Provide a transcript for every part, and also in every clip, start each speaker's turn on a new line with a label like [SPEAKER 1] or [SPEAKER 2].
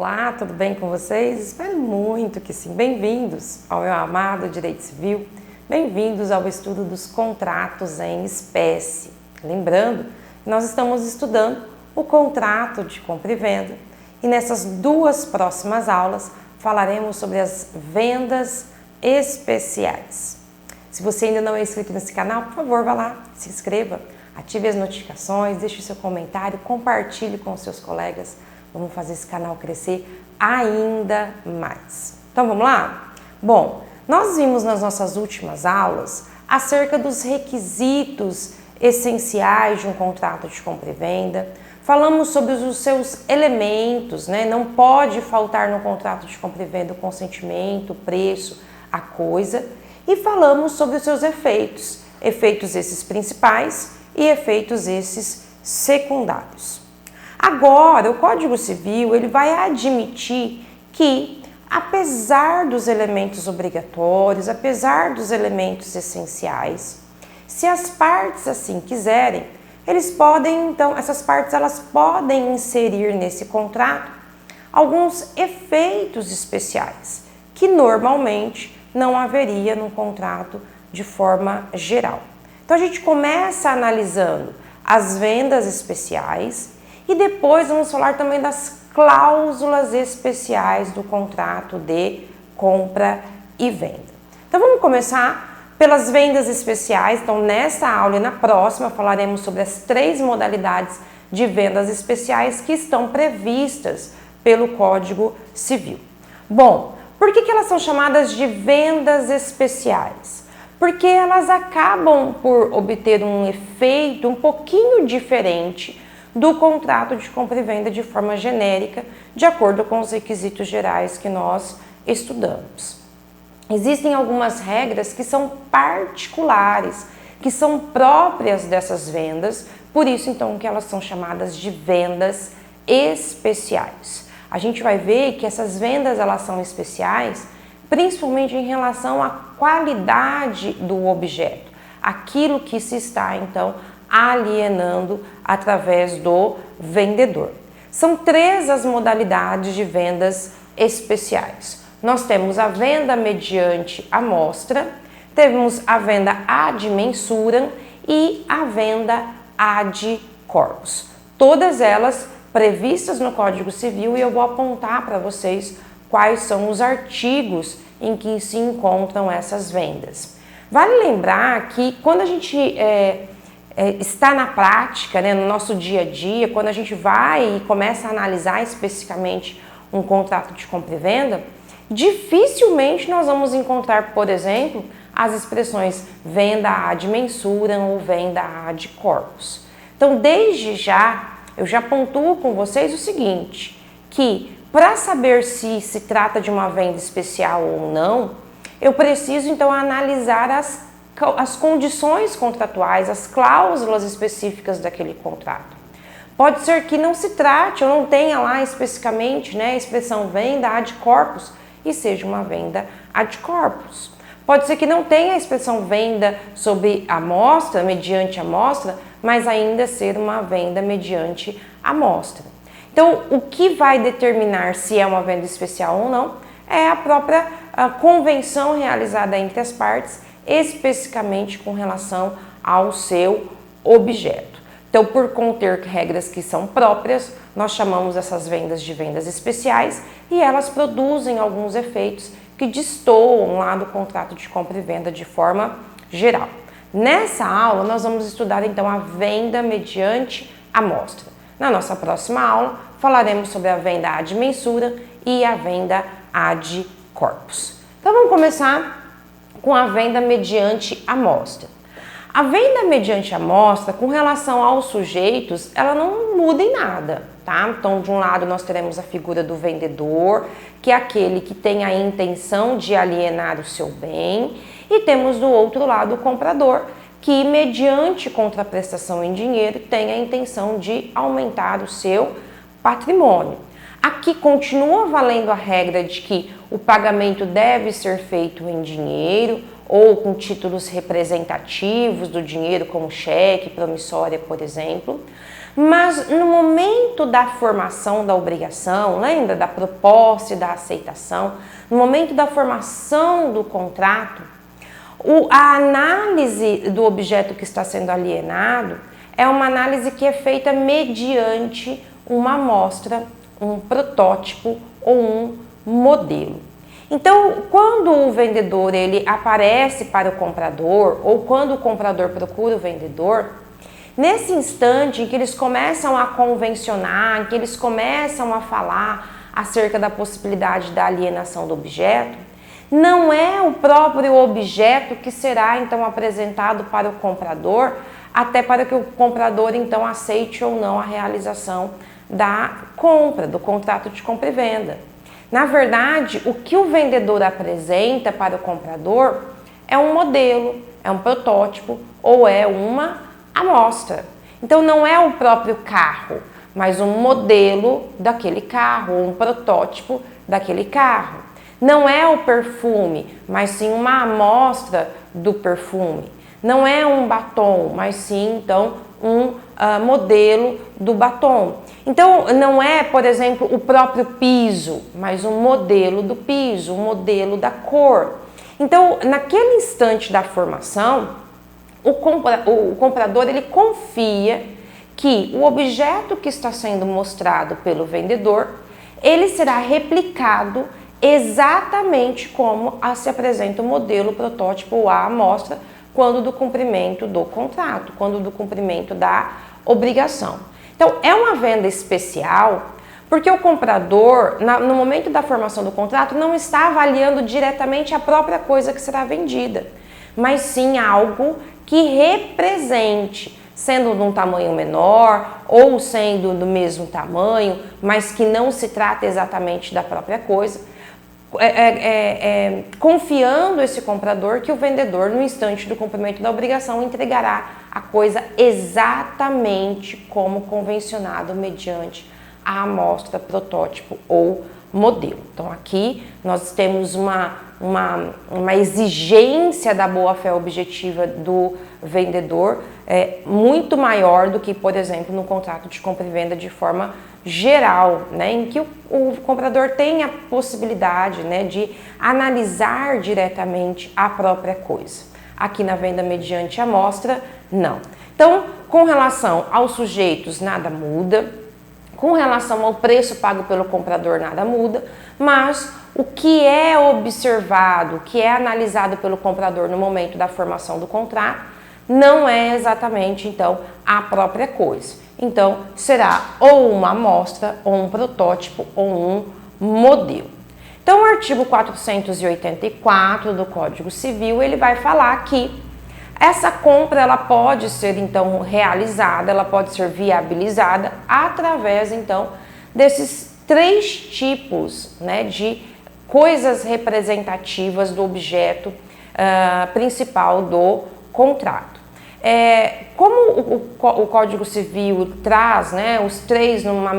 [SPEAKER 1] Olá, tudo bem com vocês? Espero muito que sim. Bem-vindos ao meu amado Direito Civil, bem-vindos ao estudo dos contratos em espécie. Lembrando que nós estamos estudando o contrato de compra e venda e nessas duas próximas aulas falaremos sobre as vendas especiais. Se você ainda não é inscrito nesse canal, por favor, vá lá, se inscreva, ative as notificações, deixe o seu comentário, compartilhe com os seus colegas. Vamos fazer esse canal crescer ainda mais. Então vamos lá? Bom, nós vimos nas nossas últimas aulas acerca dos requisitos essenciais de um contrato de compra e venda. Falamos sobre os seus elementos, né? Não pode faltar no contrato de compra e venda o consentimento, o preço, a coisa. E falamos sobre os seus efeitos, efeitos esses principais e efeitos esses secundários. Agora, o Código Civil ele vai admitir que, apesar dos elementos obrigatórios, apesar dos elementos essenciais, se as partes assim quiserem, eles podem, então, essas partes elas podem inserir nesse contrato alguns efeitos especiais, que normalmente não haveria no contrato de forma geral. Então, a gente começa analisando as vendas especiais e depois vamos falar também das cláusulas especiais do contrato de compra e venda. Então vamos começar pelas vendas especiais. Então nessa aula e na próxima falaremos sobre as 3 modalidades de vendas especiais que estão previstas pelo Código Civil. Bom, por que elas são chamadas de vendas especiais? Porque elas acabam por obter um efeito um pouquinho diferente do contrato de compra e venda de forma genérica, de acordo com os requisitos gerais que nós estudamos. Existem algumas regras que são particulares, que são próprias dessas vendas, por isso então que elas são chamadas de vendas especiais. A gente vai ver que essas vendas elas são especiais, principalmente em relação à qualidade do objeto, aquilo que se está então alienando através do vendedor. São 3 as modalidades de vendas especiais. Nós temos a venda mediante amostra, temos a venda ad mensuram e a venda ad corpus. Todas elas previstas no Código Civil e eu vou apontar para vocês quais são os artigos em que se encontram essas vendas. Vale lembrar que quando a gente está na prática, né, no nosso dia a dia, quando a gente vai e começa a analisar especificamente um contrato de compra e venda, dificilmente nós vamos encontrar, por exemplo, as expressões venda ad mensuram ou venda ad corpus. Então, desde já, eu já pontuo com vocês o seguinte, que para saber se se trata de uma venda especial ou não, eu preciso então analisar as condições contratuais, as cláusulas específicas daquele contrato. Pode ser que não se trate ou não tenha lá especificamente, né, a expressão venda ad corpus e seja uma venda ad corpus. Pode ser que não tenha a expressão venda sobre amostra, mediante amostra, mas ainda ser uma venda mediante amostra. Então, o que vai determinar se é uma venda especial ou não é a própria convenção realizada entre as partes, especificamente com relação ao seu objeto. Então, por conter regras que são próprias, nós chamamos essas vendas de vendas especiais e elas produzem alguns efeitos que destoam lá do contrato de compra e venda de forma geral. Nessa aula, nós vamos estudar então a venda mediante amostra. Na nossa próxima aula, falaremos sobre a venda ad mensura e a venda ad corpus. Então, vamos começar com a venda mediante amostra. A venda mediante amostra, com relação aos sujeitos, ela não muda em nada, tá? Então, de um lado, nós teremos a figura do vendedor, que é aquele que tem a intenção de alienar o seu bem, e temos do outro lado o comprador, que, mediante contraprestação em dinheiro, tem a intenção de aumentar o seu patrimônio. Aqui continua valendo a regra de que o pagamento deve ser feito em dinheiro ou com títulos representativos do dinheiro, como cheque, promissória, por exemplo. Mas no momento da formação da obrigação, lembra da proposta e da aceitação, no momento da formação do contrato, a análise do objeto que está sendo alienado é uma análise que é feita mediante uma amostra, um protótipo ou um modelo. Então, quando o vendedor ele aparece para o comprador ou quando o comprador procura o vendedor, nesse instante em que eles começam a convencionar, em que eles começam a falar acerca da possibilidade da alienação do objeto, não é o próprio objeto que será então apresentado para o comprador, até para que o comprador então aceite ou não a realização da compra, do contrato de compra e venda. Na verdade, o que o vendedor apresenta para o comprador é um modelo, é um protótipo ou é uma amostra. Então não é o próprio carro, mas um modelo daquele carro, um protótipo daquele carro. Não é o perfume, mas sim uma amostra do perfume. Não é um batom, mas sim então um modelo do batom. Então não é, por exemplo, o próprio piso, mas um modelo do piso, um modelo da cor. Então, naquele instante da formação, o comprador ele confia que o objeto que está sendo mostrado pelo vendedor, ele será replicado exatamente como se apresenta o modelo, o protótipo ou a amostra quando do cumprimento do contrato, quando do cumprimento da obrigação. Então, é uma venda especial porque o comprador, no momento da formação do contrato, não está avaliando diretamente a própria coisa que será vendida, mas sim algo que represente, sendo de um tamanho menor ou sendo do mesmo tamanho, mas que não se trata exatamente da própria coisa, confiando esse comprador que o vendedor, no instante do cumprimento da obrigação, entregará a coisa exatamente como convencionado mediante a amostra, protótipo ou modelo. Então aqui nós temos uma exigência da boa-fé objetiva do vendedor muito maior do que, por exemplo, no contrato de compra e venda de forma geral, né, em que o comprador tem a possibilidade, né, de analisar diretamente a própria coisa. Aqui na venda mediante amostra, não. Então, com relação aos sujeitos, nada muda. Com relação ao preço pago pelo comprador, nada muda. Mas o que é observado, o que é analisado pelo comprador no momento da formação do contrato, não é exatamente, então, a própria coisa. Então, será ou uma amostra, ou um protótipo, ou um modelo. Então, o artigo 484 do Código Civil, ele vai falar que essa compra, ela pode ser, então, realizada, ela pode ser viabilizada através, então, desses 3 tipos, né, de coisas representativas do objeto principal do contrato. Como o Código Civil traz, né, os 3 numa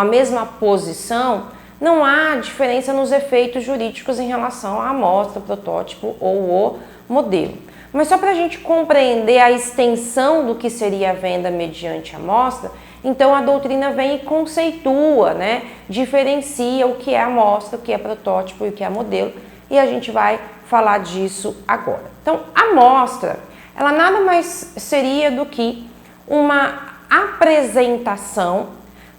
[SPEAKER 1] mesma posição, não há diferença nos efeitos jurídicos em relação à amostra, protótipo ou o modelo. Mas só para a gente compreender a extensão do que seria a venda mediante amostra, então a doutrina vem e conceitua, né, diferencia o que é amostra, o que é protótipo e o que é modelo, e a gente vai falar disso agora. Então, a amostra, ela nada mais seria do que uma apresentação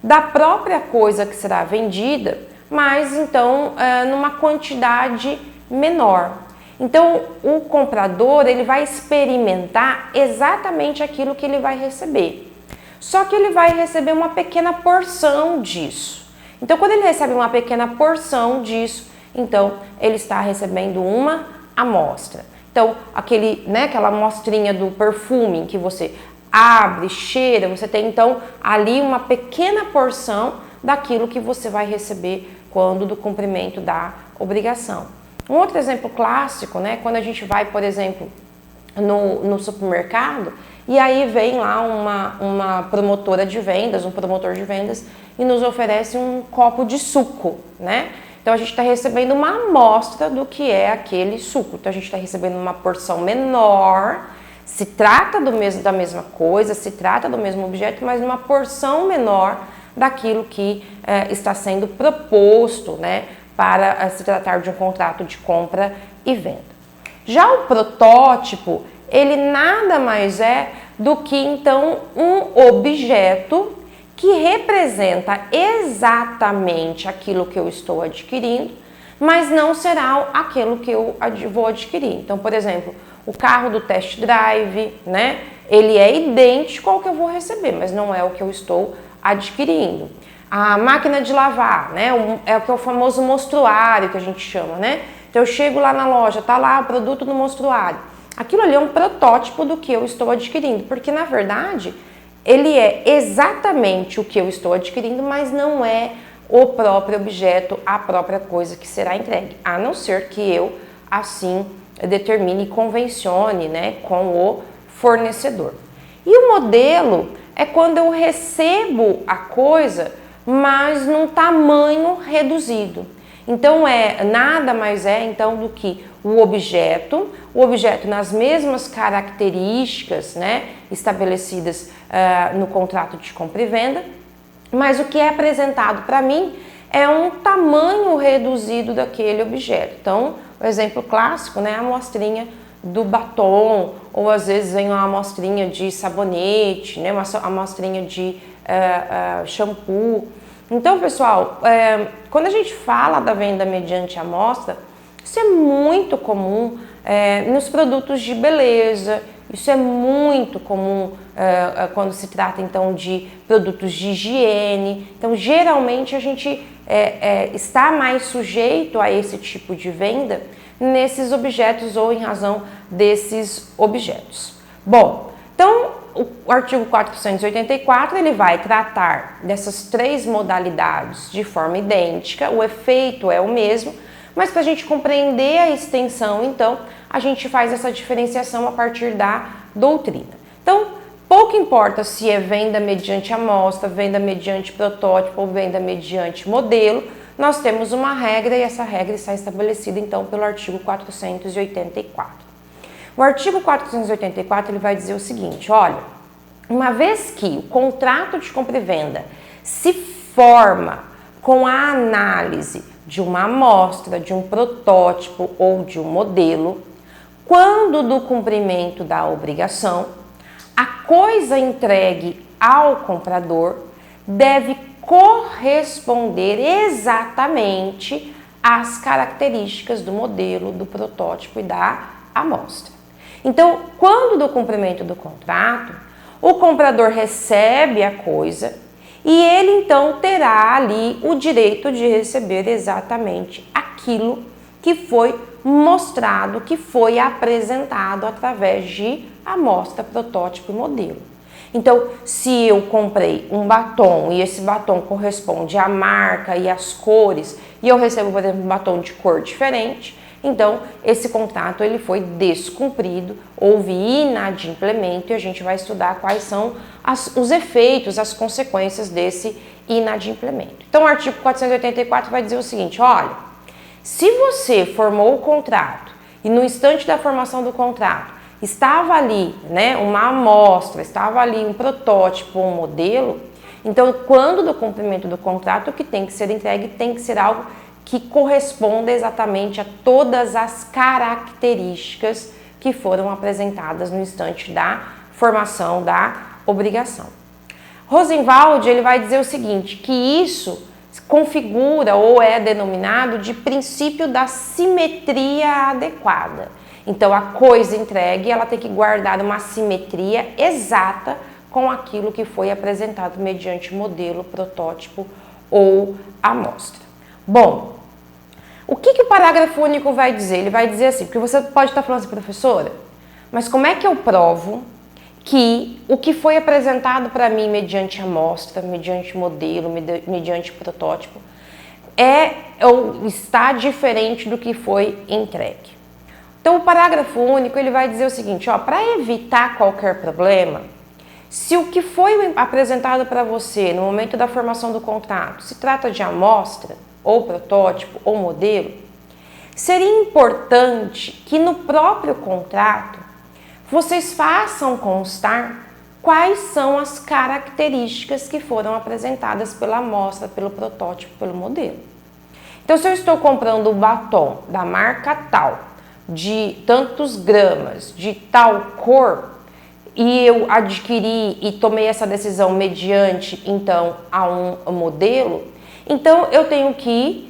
[SPEAKER 1] da própria coisa que será vendida, mas então numa quantidade menor. Então o comprador ele vai experimentar exatamente aquilo que ele vai receber. Só que ele vai receber uma pequena porção disso. Então quando ele recebe uma pequena porção disso, então ele está recebendo uma amostra. Então, aquela amostrinha do perfume em que você abre, cheira, você tem então ali uma pequena porção daquilo que você vai receber quando do cumprimento da obrigação. Um outro exemplo clássico, né, quando a gente vai, por exemplo, no supermercado e aí vem lá uma promotora de vendas, um promotor de vendas e nos oferece um copo de suco, né? Então, a gente está recebendo uma amostra do que é aquele suco. Então, a gente está recebendo uma porção menor Se trata da mesma coisa, se trata do mesmo objeto, mas numa porção menor daquilo que está sendo proposto, né, para se tratar de um contrato de compra e venda. Já o protótipo, ele nada mais é do que então um objeto que representa exatamente aquilo que eu estou adquirindo, mas não será aquilo que eu vou adquirir. Então, por exemplo, o carro do test drive, né? Ele é idêntico ao que eu vou receber, mas não é o que eu estou adquirindo. A máquina de lavar, né? É o que é o famoso mostruário que a gente chama, né? Então eu chego lá na loja, tá lá o produto no mostruário. Aquilo ali é um protótipo do que eu estou adquirindo, porque na verdade ele é exatamente o que eu estou adquirindo, mas não é o próprio objeto, a própria coisa que será entregue, a não ser que eu assim determine e convencione, né, com o fornecedor. E o modelo é quando eu recebo a coisa, mas num tamanho reduzido. Então nada mais então do que o objeto nas mesmas características, né, estabelecidas no contrato de compra e venda, mas o que é apresentado para mim é um tamanho reduzido daquele objeto. Então, o exemplo clássico, né, a amostrinha do batom, ou às vezes vem uma amostrinha de sabonete, né, uma amostrinha de shampoo. Então, pessoal, quando a gente fala da venda mediante amostra, isso é muito comum nos produtos de beleza, isso é muito comum quando se trata então de produtos de higiene. Então, geralmente a gente está mais sujeito a esse tipo de venda nesses objetos ou em razão desses objetos. Bom, então o artigo 484 ele vai tratar dessas três modalidades de forma idêntica, o efeito é o mesmo, mas para a gente compreender a extensão, então, a gente faz essa diferenciação a partir da doutrina. Então, pouco importa se é venda mediante amostra, venda mediante protótipo ou venda mediante modelo, nós temos uma regra e essa regra está estabelecida, então, pelo artigo 484. O artigo 484 ele vai dizer o seguinte, olha, uma vez que o contrato de compra e venda se forma com a análise de uma amostra, de um protótipo ou de um modelo, quando do cumprimento da obrigação, a coisa entregue ao comprador deve corresponder exatamente às características do modelo, do protótipo e da amostra. Então, quando do cumprimento do contrato, o comprador recebe a coisa e ele então terá ali o direito de receber exatamente aquilo que foi mostrado, que foi apresentado através de amostra, protótipo e modelo. Então, se eu comprei um batom e esse batom corresponde à marca e às cores e eu recebo, por exemplo, um batom de cor diferente, então esse contrato ele foi descumprido, houve inadimplemento e a gente vai estudar quais são os efeitos, as consequências desse inadimplemento. Então o artigo 484 vai dizer o seguinte, olha, se você formou o contrato e no instante da formação do contrato estava ali, né, uma amostra, estava ali um protótipo, um modelo, então quando do cumprimento do contrato o que tem que ser entregue tem que ser algo que corresponda exatamente a todas as características que foram apresentadas no instante da formação da obrigação. Rosenwald ele vai dizer o seguinte, que isso configura ou é denominado de princípio da simetria adequada. Então a coisa entregue ela tem que guardar uma simetria exata com aquilo que foi apresentado mediante modelo, protótipo ou amostra. Bom, o que o parágrafo único vai dizer? Ele vai dizer assim, porque você pode estar falando assim, professora, mas como é que eu provo que o que foi apresentado para mim mediante amostra, mediante modelo, mediante protótipo, ou está diferente do que foi entregue? Então o parágrafo único ele vai dizer o seguinte, para evitar qualquer problema, se o que foi apresentado para você no momento da formação do contrato se trata de amostra, ou protótipo, ou modelo, seria importante que no próprio contrato vocês façam constar quais são as características que foram apresentadas pela amostra, pelo protótipo, pelo modelo. Então, se eu estou comprando o batom da marca tal, de tantos gramas, de tal cor, e eu adquiri e tomei essa decisão mediante, então, a um modelo, então eu tenho que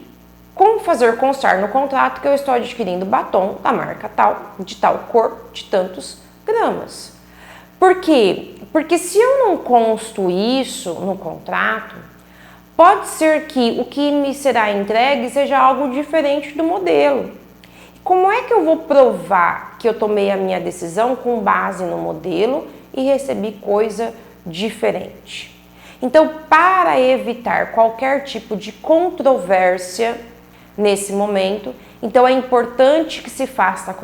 [SPEAKER 1] fazer constar no contrato que eu estou adquirindo batom da marca tal, de tal cor, de tantos gramas. Por quê? Porque se eu não consto isso no contrato, pode ser que o que me será entregue seja algo diferente do modelo. Como é que eu vou provar que eu tomei a minha decisão com base no modelo e recebi coisa diferente? Então, para evitar qualquer tipo de controvérsia nesse momento, então é importante que se faça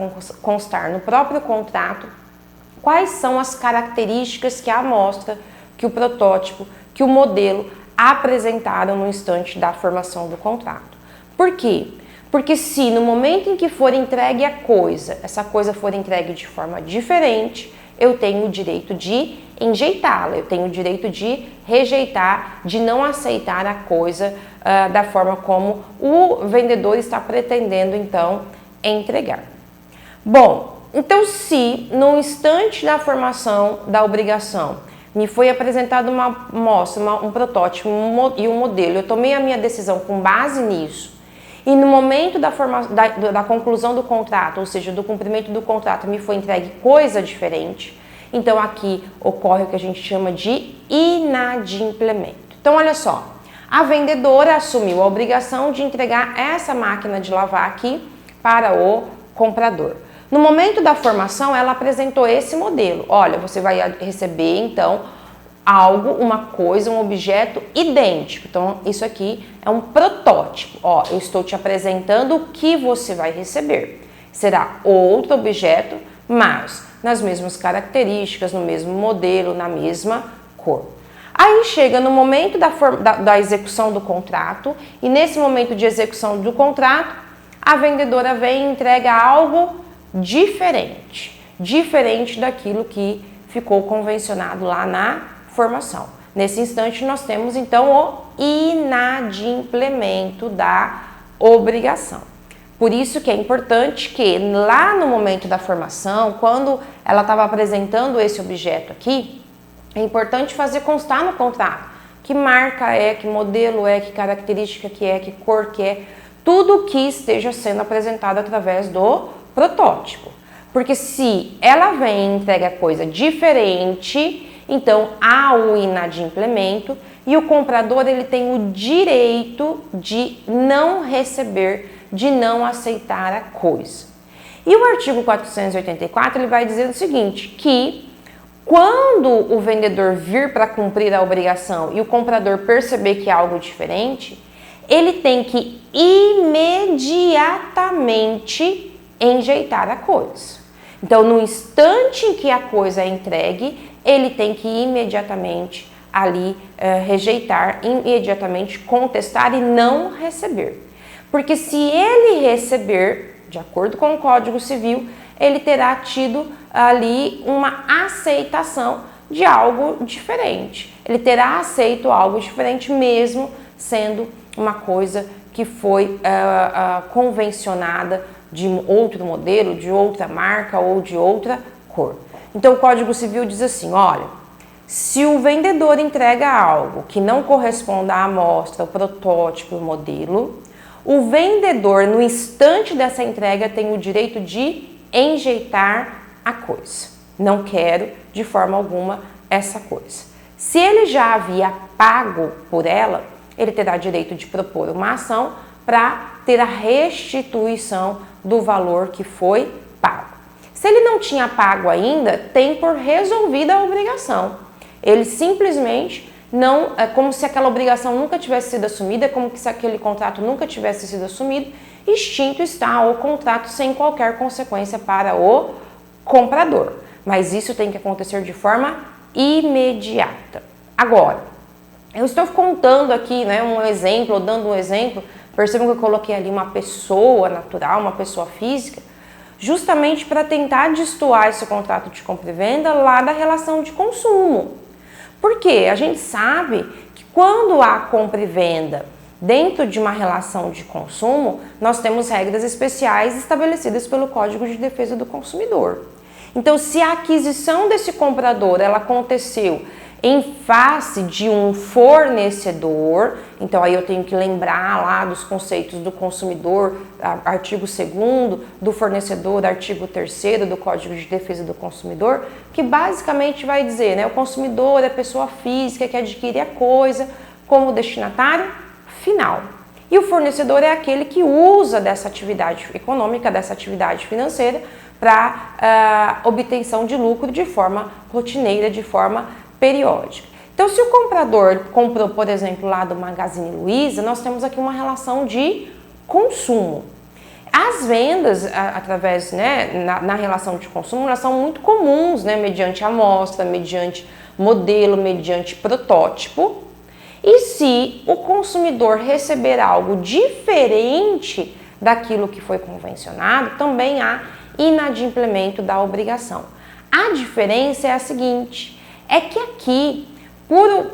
[SPEAKER 1] constar no próprio contrato quais são as características que a amostra, que o protótipo, que o modelo apresentaram no instante da formação do contrato. Por quê? Porque se no momento em que for entregue a coisa, essa coisa for entregue de forma diferente, eu tenho o direito de enjeitá-la, eu tenho o direito de rejeitar, de não aceitar a coisa da forma como o vendedor está pretendendo, então, entregar. Bom, então se no instante da formação da obrigação me foi apresentada uma amostra, um protótipo e um modelo, eu tomei a minha decisão com base nisso, e no momento da conclusão do contrato, ou seja, do cumprimento do contrato, me foi entregue coisa diferente, então aqui ocorre o que a gente chama de inadimplemento. Então olha só, a vendedora assumiu a obrigação de entregar essa máquina de lavar aqui para o comprador. No momento da formação, ela apresentou esse modelo. Olha, você vai receber então algo, uma coisa, um objeto idêntico. Então, isso aqui é um protótipo. Ó, eu estou te apresentando o que você vai receber. Será outro objeto, mas nas mesmas características, no mesmo modelo, na mesma cor. Aí chega no momento da execução do contrato, e nesse momento de execução do contrato, a vendedora vem e entrega algo diferente daquilo que ficou convencionado lá na formação. Nesse instante, nós temos então o inadimplemento da obrigação. Por isso que é importante que lá no momento da formação, quando ela estava apresentando esse objeto aqui, é importante fazer constar no contrato que marca é, que modelo é, que característica que é, que cor que é, tudo que esteja sendo apresentado através do protótipo. Porque se ela vem e entrega coisa diferente, então há o inadimplemento e o comprador ele tem o direito de não receber, de não aceitar a coisa. E o artigo 484 ele vai dizer o seguinte, que quando o vendedor vir para cumprir a obrigação e o comprador perceber que é algo diferente, ele tem que imediatamente enjeitar a coisa. Então, no instante em que a coisa é entregue, ele tem que imediatamente ali rejeitar, imediatamente contestar e não receber. Porque se ele receber, de acordo com o Código Civil, ele terá tido ali uma aceitação de algo diferente. Ele terá aceito algo diferente mesmo sendo uma coisa que foi convencionada de outro modelo, de outra marca ou de outra cor. Então o Código Civil diz assim, olha, se o vendedor entrega algo que não corresponda à amostra, o protótipo, o modelo, o vendedor no instante dessa entrega tem o direito de enjeitar a coisa. Não quero de forma alguma essa coisa. Se ele já havia pago por ela, ele terá direito de propor uma ação para ter a restituição do valor que foi pago. Se ele não tinha pago ainda, tem por resolvida a obrigação. Ele simplesmente não, é como se aquela obrigação nunca tivesse sido assumida, é como se aquele contrato nunca tivesse sido assumido, extinto está o contrato sem qualquer consequência para o comprador. Mas isso tem que acontecer de forma imediata. Agora, eu estou contando aqui, né, um exemplo, ou dando um exemplo, percebam que eu coloquei ali uma pessoa natural, uma pessoa física, justamente para tentar destoar esse contrato de compra e venda lá da relação de consumo. Por quê? A gente sabe que quando há compra e venda dentro de uma relação de consumo, nós temos regras especiais estabelecidas pelo Código de Defesa do Consumidor. Então, se a aquisição desse comprador ela aconteceu em face de um fornecedor, então aí eu tenho que lembrar lá dos conceitos do consumidor, artigo 2º, do fornecedor, artigo 3º do Código de Defesa do Consumidor, que basicamente vai dizer, né, o consumidor é a pessoa física que adquire a coisa como destinatário final. E o fornecedor é aquele que usa dessa atividade econômica, dessa atividade financeira, para obtenção de lucro de forma rotineira, de forma periódica. Então, se o comprador comprou, por exemplo, lá do Magazine Luiza, nós temos aqui uma relação de consumo. As vendas, através, né, na relação de consumo, elas são muito comuns, né, mediante amostra, mediante modelo, mediante protótipo. E se o consumidor receber algo diferente daquilo que foi convencionado, também há inadimplemento da obrigação. A diferença é a seguinte, é que aqui,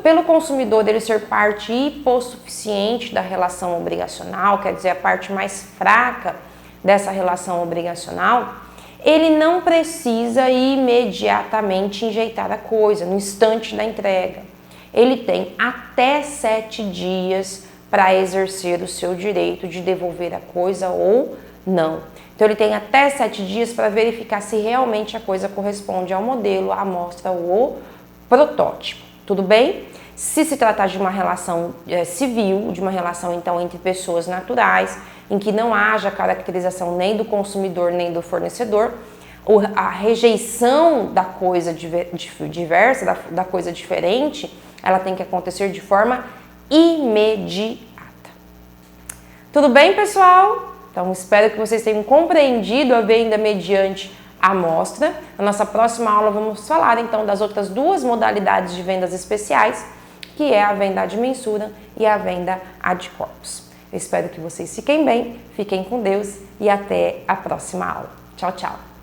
[SPEAKER 1] pelo consumidor ele ser parte hipossuficiente da relação obrigacional, quer dizer, a parte mais fraca dessa relação obrigacional, ele não precisa imediatamente enjeitar a coisa, no instante da entrega. Ele tem até 7 dias para exercer o seu direito de devolver a coisa ou não. Então ele tem até 7 dias para verificar se realmente a coisa corresponde ao modelo, à amostra ou protótipo. Tudo bem? Se tratar de uma relação civil, de uma relação então entre pessoas naturais, em que não haja caracterização nem do consumidor nem do fornecedor, a rejeição da coisa diversa, da coisa diferente, ela tem que acontecer de forma imediata. Tudo bem, pessoal? Então, espero que vocês tenham compreendido a venda mediante amostra. Na nossa próxima aula, vamos falar, então, das outras 2 modalidades de vendas especiais, que é a venda ad mensura e a venda ad corpus. Eu espero que vocês fiquem bem, fiquem com Deus e até a próxima aula. Tchau, tchau!